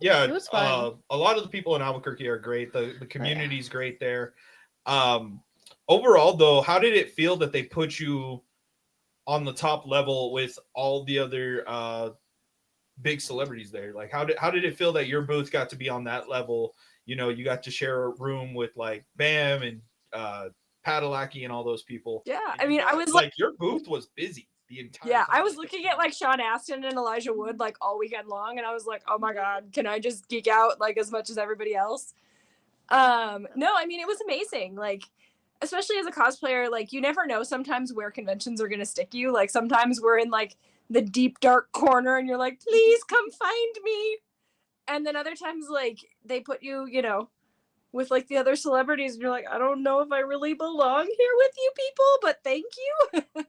Yeah, It was fun. a lot of the people in Albuquerque are great. The Oh yeah. community's great there. Um, Overall, though, how did it feel that they put you on the top level with all the other big celebrities there? Like, how did it feel that your booth got to be on that level? You know, you got to share a room with like Bam and uh, Padalecki and all those people, Yeah, and I you mean, I got was like, like your booth was busy the entire yeah, I time. was looking at like Sean Astin and Elijah Wood like all weekend long, and I was like, oh my god, can I just geek out like as much as everybody else? No, I mean, it was amazing. Like, especially as a cosplayer, like you never know sometimes where conventions are gonna stick you. Like sometimes we're in like the deep dark corner, and you're like, please come find me. And then other times, like they put you, you know, with like the other celebrities, and you're like, I don't know if I really belong here with you people, but thank you.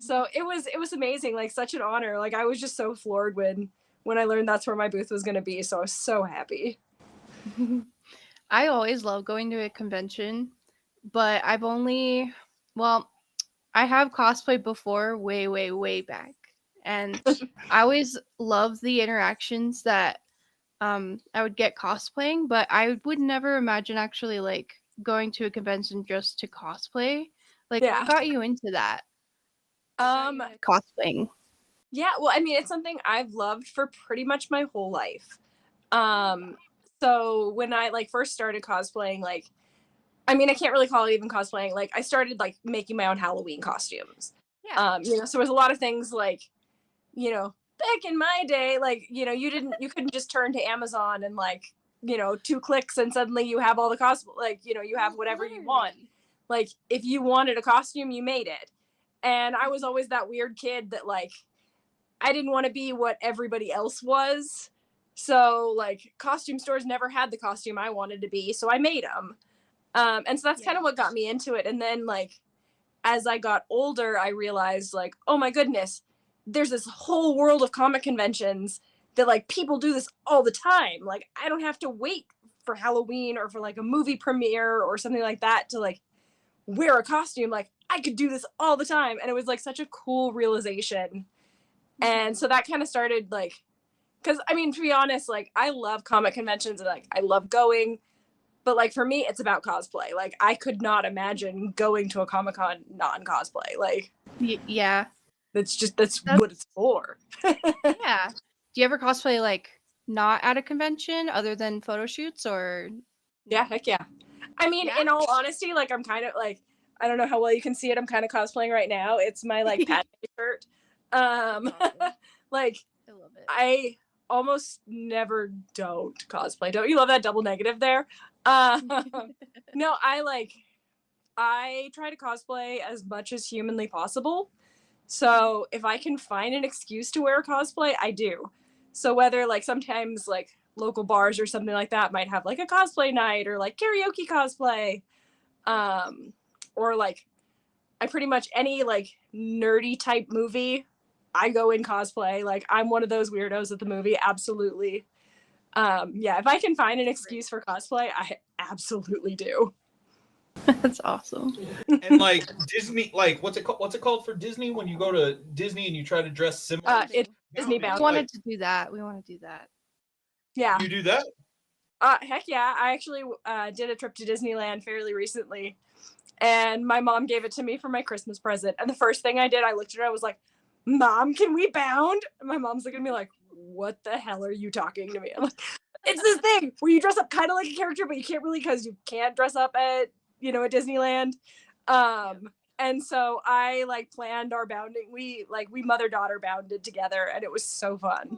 So it was amazing, like such an honor. Like I was just so floored when I learned that's where my booth was gonna be. So I was so happy. I always love going to a convention, but well, I have cosplay before way, way, way back. And I always love the interactions that I would get cosplaying, but I would never imagine actually like going to a convention just to cosplay. Like, what Yeah. got you into that? What got Um you into cosplaying? yeah, well, I mean, it's something I've loved for pretty much my whole life. Um so when I like first started cosplaying, like I mean, I can't really call it even cosplaying. Like I started like making my own Halloween costumes. Yeah. You know, so there's a lot of things like, you know, back in my day, like, you know, you couldn't just turn to Amazon and like, you know, 2 clicks and suddenly you have all the costume, like, you know, you have whatever you want. Like if you wanted a costume, you made it. And I was always that weird kid that like I didn't want to be what everybody else was. So like costume stores never had the costume I wanted to be, so I made them. And so that's kind of what got me into it. And then like as I got older, I realized like, oh my goodness, there's this whole world of comic conventions that like people do this all the time. Like I don't have to wait for Halloween or for like a movie premiere or something like that to like wear a costume. Like I could do this all the time. And it was like such a cool realization. And so that kind of started like, because I mean, to be honest, like I love comic conventions and like I love going, but like for me, it's about cosplay. Like I could not imagine going to a Comic Con non cosplay. Like Yeah. that's That's what it's for. yeah. Do you ever cosplay like not at a convention other than photo shoots or Yeah, no? heck yeah. I mean, Yeah. in all honesty, like I'm kind of like I don't know how well you can see it. I'm kind of cosplaying right now. It's my like Padme shirt. Um, That's awesome. like I love it. I almost never don't cosplay. Don't you love that double negative there? No, I try to cosplay as much as humanly possible. So if I can find an excuse to wear a cosplay, I do. So whether like sometimes like local bars or something like that might have like a cosplay night or like karaoke cosplay, um, or like I pretty much any like nerdy type movie, I go in cosplay. Like I'm one of those weirdos at the movie, absolutely. Yeah, if I can find an excuse for cosplay, I absolutely do. That's awesome. And like Disney, like what's it called for Disney when you go to Disney and you try to dress similar? It's Disney Bounding. We bound. wanted Like to do that. We want to do that. Yeah. you do that? Heck yeah. I actually did a trip to Disneyland fairly recently, and my mom gave it to me for my Christmas present. And the first thing I did, I looked at her, I was like, Mom, can we bound? And my mom's looking at me like, what the hell are you talking to me? I'm like, it's this thing where you dress up kind of like a character, but you can't really because you can't dress up at, you know, at Disneyland. And so I like planned our bounding. We mother daughter bounded together, and it was so fun.